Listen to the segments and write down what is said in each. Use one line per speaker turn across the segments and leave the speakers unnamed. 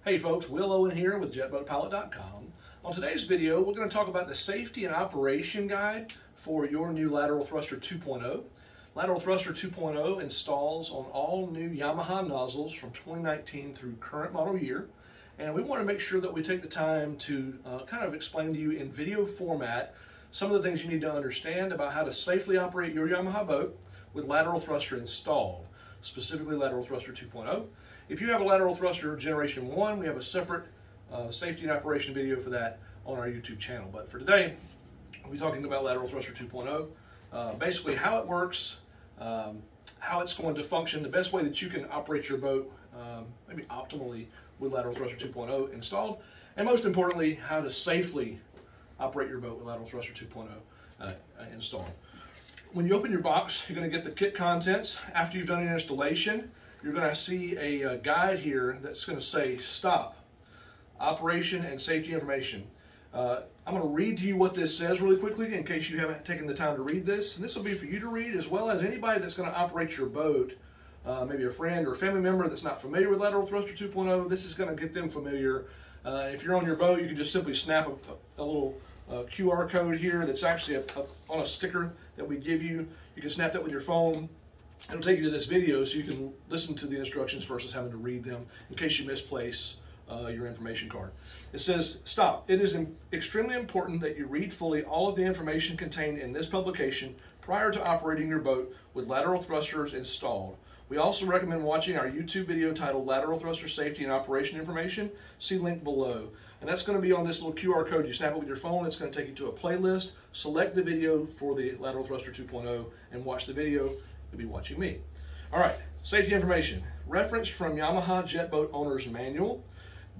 Hey folks, Will Owen here with JetBoatPilot.com. On today's video, we're going to talk about the safety and operation guide for your new Lateral Thruster 2.0. Lateral Thruster 2.0 installs on all new Yamaha nozzles from 2019 through current model year. And we want to make sure that we take the time to kind of explain to you in video format some of the things you need to understand about how to safely operate your Yamaha boat with Lateral Thruster installed, specifically Lateral Thruster 2.0. If you have a Lateral Thruster Generation 1, we have a separate safety and operation video for that on our YouTube channel. But for today, we'll be talking about Lateral Thruster 2.0, basically how it works, how it's going to function, the best way that you can operate your boat, maybe optimally with Lateral Thruster 2.0 installed, and most importantly, how to safely operate your boat with Lateral Thruster 2.0 installed. When you open your box, you're going to get the kit contents. After you've done an installation, you're going to see a guide here that's going to say stop, operation and safety information. I'm going to read to you what this says really quickly in case you haven't taken the time to read this. And this will be for you to read as well as anybody that's going to operate your boat, maybe a friend or a family member that's not familiar with Lateral Thruster 2.0. This is going to get them familiar. If you're on your boat, you can just simply snap a little QR code here that's actually on a sticker that we give you. You can snap that with your phone. It'll take you to this video so you can listen to the instructions versus having to read them in case you misplace your information card. It says, stop. It is extremely important that you read fully all of the information contained in this publication prior to operating your boat with lateral thrusters installed. We also recommend watching our YouTube video titled Lateral Thruster Safety and Operation Information. See link below. And that's going to be on this little QR code. You snap it with your phone. It's going to take you to a playlist. Select the video for the Lateral Thruster 2.0 and watch the video. You'll be watching me. All right, safety information. Referenced from Yamaha Jet Boat Owner's Manual.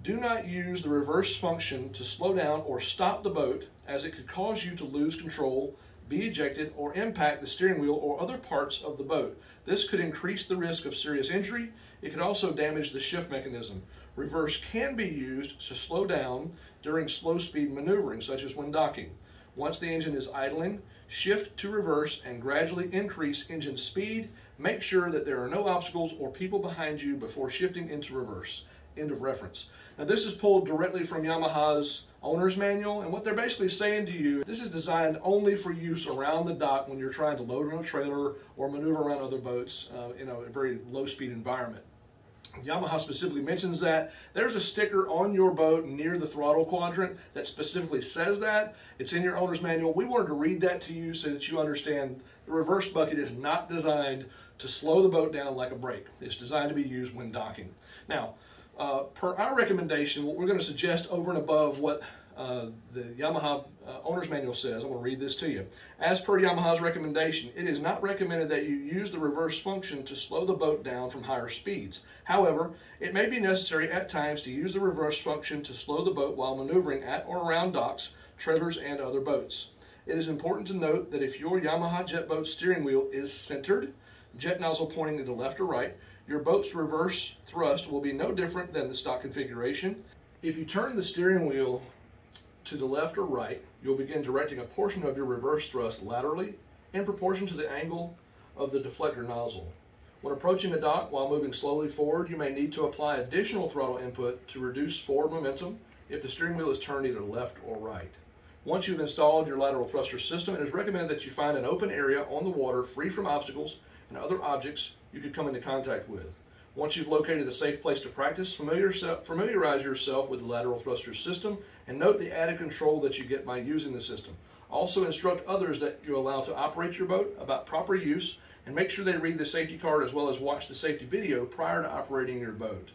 Do not use the reverse function to slow down or stop the boat, as it could cause you to lose control, be ejected, or impact the steering wheel or other parts of the boat. This could increase the risk of serious injury. It could also damage the shift mechanism. Reverse can be used to slow down during slow speed maneuvering, such as when docking. Once the engine is idling, shift to reverse and gradually increase engine speed. Make sure that there are no obstacles or people behind you before shifting into reverse. End of reference. Now this is pulled directly from Yamaha's owner's manual, and what they're basically saying to you, this is designed only for use around the dock when you're trying to load on a trailer or maneuver around other boats in a very low speed environment. Yamaha specifically mentions that. There's a sticker on your boat near the throttle quadrant that specifically says that. It's in your owner's manual. We wanted to read that to you so that you understand the reverse bucket is not designed to slow the boat down like a brake. It's designed to be used when docking. Now, per our recommendation, what we're going to suggest over and above what the Yamaha owner's manual says, I'm going to read this to you. As per Yamaha's recommendation, it is not recommended that you use the reverse function to slow the boat down from higher speeds. However, it may be necessary at times to use the reverse function to slow the boat while maneuvering at or around docks, trailers, and other boats. It is important to note that if your Yamaha jet boat steering wheel is centered, jet nozzle pointing to the left or right, your boat's reverse thrust will be no different than the stock configuration. If you turn the steering wheel to the left or right, you'll begin directing a portion of your reverse thrust laterally in proportion to the angle of the deflector nozzle. When approaching a dock while moving slowly forward, you may need to apply additional throttle input to reduce forward momentum if the steering wheel is turned either left or right. Once you've installed your lateral thruster system, it is recommended that you find an open area on the water free from obstacles and other objects you could come into contact with. Once you've located a safe place to practice, familiarize yourself with the lateral thruster system and note the added control that you get by using the system. Also instruct others that you allow to operate your boat about proper use, and make sure they read the safety card as well as watch the safety video prior to operating your boat.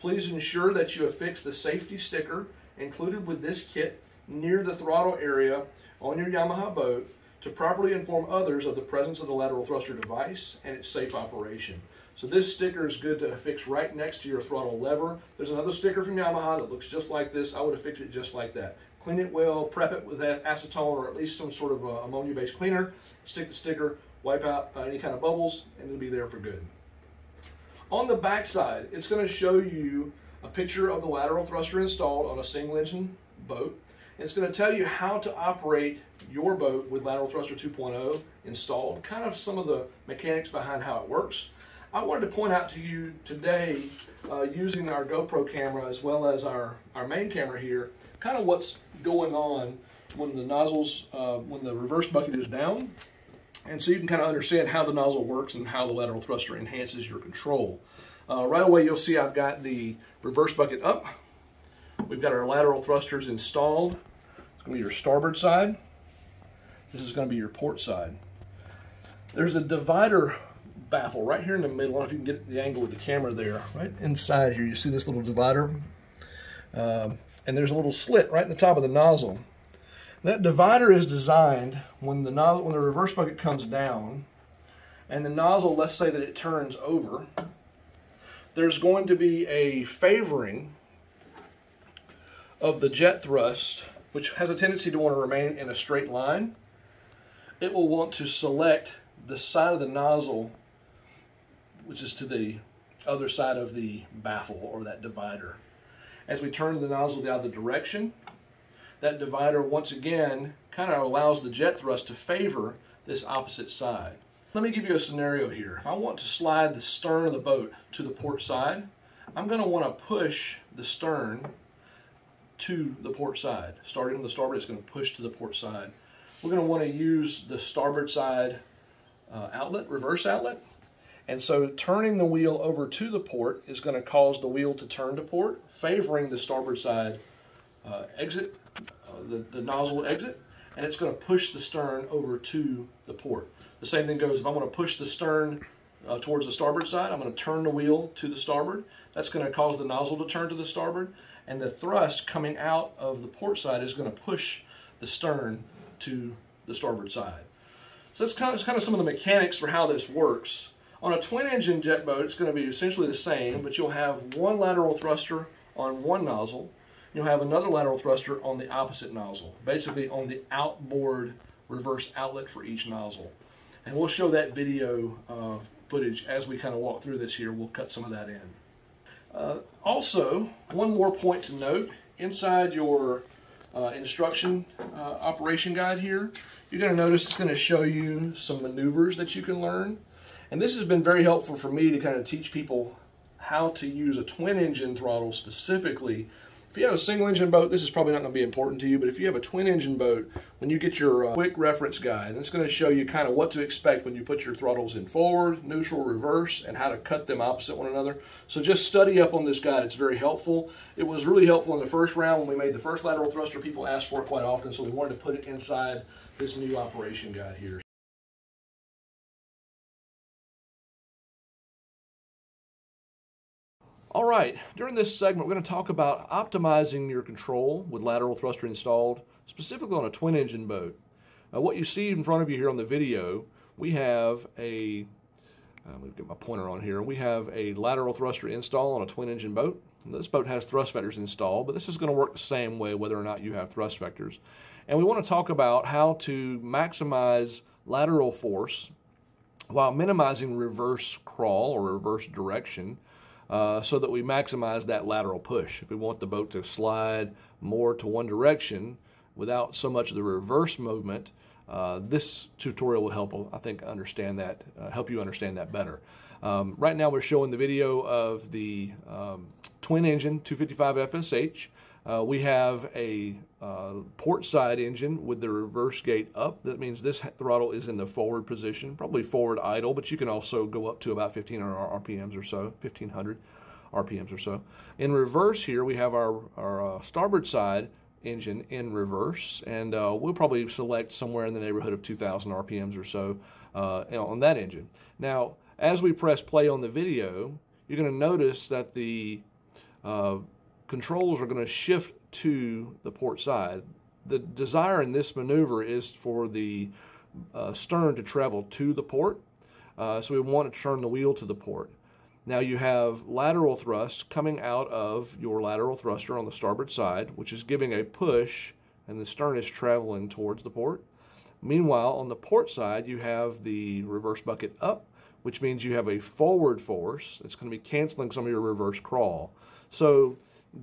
Please ensure that you affix the safety sticker included with this kit near the throttle area on your Yamaha boat to properly inform others of the presence of the lateral thruster device and its safe operation. So this sticker is good to affix right next to your throttle lever. There's another sticker from Yamaha that looks just like this. I would affix it just like that. Clean it well, prep it with acetone or at least some sort of ammonia-based cleaner. Stick the sticker, wipe out any kind of bubbles, and it'll be there for good. On the back side, it's going to show you a picture of the lateral thruster installed on a single engine boat. It's going to tell you how to operate your boat with Lateral Thruster 2.0 installed, kind of some of the mechanics behind how it works. I wanted to point out to you today, using our GoPro camera as well as our main camera here, kind of what's going on when the nozzles, when the reverse bucket is down. And so you can kind of understand how the nozzle works and how the lateral thruster enhances your control. Right away you'll see I've got the reverse bucket up. We've got our lateral thrusters installed. It's going to be your starboard side. This is going to be your port side. There's a divider baffle right here in the middle. I don't know if you can get the angle with the camera there. Right inside here you see this little divider. And there's a little slit right in the top of the nozzle. That divider is designed when the reverse bucket comes down and the nozzle, let's say that it turns over, there's going to be a favoring of the jet thrust, which has a tendency to want to remain in a straight line. It will want to select the side of the nozzle which is to the other side of the baffle or that divider. As we turn the nozzle the other direction, that divider once again kind of allows the jet thrust to favor this opposite side. Let me give you a scenario here. If I want to slide the stern of the boat to the port side, I'm going to want to push the stern to the port side. Starting on the starboard, it's going to push to the port side. We're going to want to use the starboard side outlet, reverse outlet. And so turning the wheel over to the port is going to cause the wheel to turn to port, favoring the starboard side exit, the nozzle exit, and it's going to push the stern over to the port. The same thing goes if I want to push the stern towards the starboard side, I'm going to turn the wheel to the starboard. That's going to cause the nozzle to turn to the starboard, and the thrust coming out of the port side is going to push the stern to the starboard side. So that's kind of some of the mechanics for how this works. On a twin-engine jet boat, it's going to be essentially the same, but you'll have one lateral thruster on one nozzle. You'll have another lateral thruster on the opposite nozzle, basically on the outboard reverse outlet for each nozzle. And we'll show that video footage as we kind of walk through this here. We'll cut some of that in. Also, one more point to note, inside your instruction operation guide here, you're going to notice it's going to show you some maneuvers that you can learn. And this has been very helpful for me to kind of teach people how to use a twin engine throttle specifically. If you have a single engine boat, this is probably not going to be important to you, but if you have a twin engine boat, when you get your quick reference guide, it's going to show you kind of what to expect when you put your throttles in forward, neutral, reverse, and how to cut them opposite one another. So just study up on this guide. It's very helpful. It was really helpful in the first round when we made the first lateral thruster. People asked for it quite often, so we wanted to put it inside this new operation guide here. All right, during this segment, we're going to talk about optimizing your control with lateral thruster installed, specifically on a twin engine boat. What you see in front of you here on the video, we have a, let me get my pointer on here, we have a lateral thruster install on a twin engine boat. This boat has thrust vectors installed, but this is going to work the same way whether or not you have thrust vectors. And we want to talk about how to maximize lateral force while minimizing reverse crawl or reverse direction, so that we maximize that lateral push. If we want the boat to slide more to one direction without so much of the reverse movement, this tutorial will help, I think, understand that, help you understand that better. Right now we're showing the video of the twin engine 255 FSH. We have a port side engine with the reverse gate up. That means this throttle is in the forward position, probably forward idle, but you can also go up to about 1500 RPMs or so, 1500 RPMs or so. In reverse here, we have our starboard side engine in reverse, and we'll probably select somewhere in the neighborhood of 2000 RPMs or so on that engine. Now, as we press play on the video, you're going to notice that the controls are going to shift to the port side. The desire in this maneuver is for the stern to travel to the port, so we want to turn the wheel to the port. Now you have lateral thrust coming out of your lateral thruster on the starboard side, which is giving a push, and the stern is traveling towards the port. Meanwhile, on the port side, you have the reverse bucket up, which means you have a forward force. It's going to be canceling some of your reverse crawl. So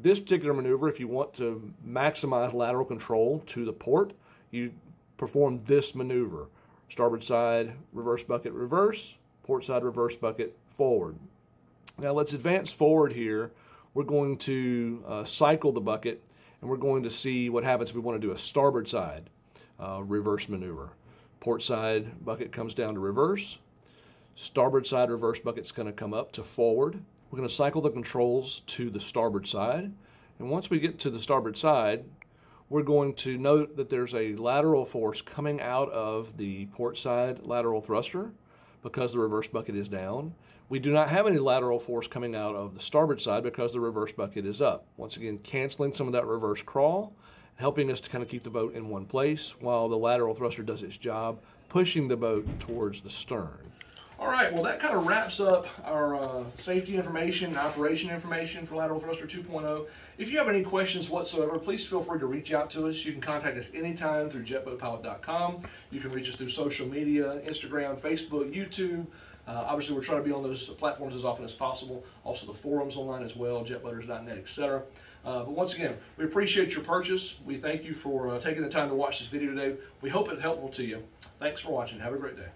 this particular maneuver, if you want to maximize lateral control to the port, you perform this maneuver. Starboard side, reverse bucket, reverse, port side, reverse bucket, forward. Now let's advance forward here. We're going to cycle the bucket, and we're going to see what happens if we want to do a starboard side reverse maneuver. Port side bucket comes down to reverse. Starboard side reverse bucket's going to come up to forward. We're going to cycle the controls to the starboard side. And once we get to the starboard side, we're going to note that there's a lateral force coming out of the port side lateral thruster because the reverse bucket is down. We do not have any lateral force coming out of the starboard side because the reverse bucket is up. Once again, canceling some of that reverse crawl, helping us to kind of keep the boat in one place while the lateral thruster does its job, pushing the boat towards the stern. All right, well, that kind of wraps up our safety information and operation information for Lateral Thruster 2.0. If you have any questions whatsoever, please feel free to reach out to us. You can contact us anytime through jetboatpilot.com. You can reach us through social media, Instagram, Facebook, YouTube. Obviously, we're trying to be on those platforms as often as possible. Also, the forums online as well, jetboaters.net, etc. But once again, we appreciate your purchase. We thank you for taking the time to watch this video today. We hope it's helpful to you. Thanks for watching. Have a great day.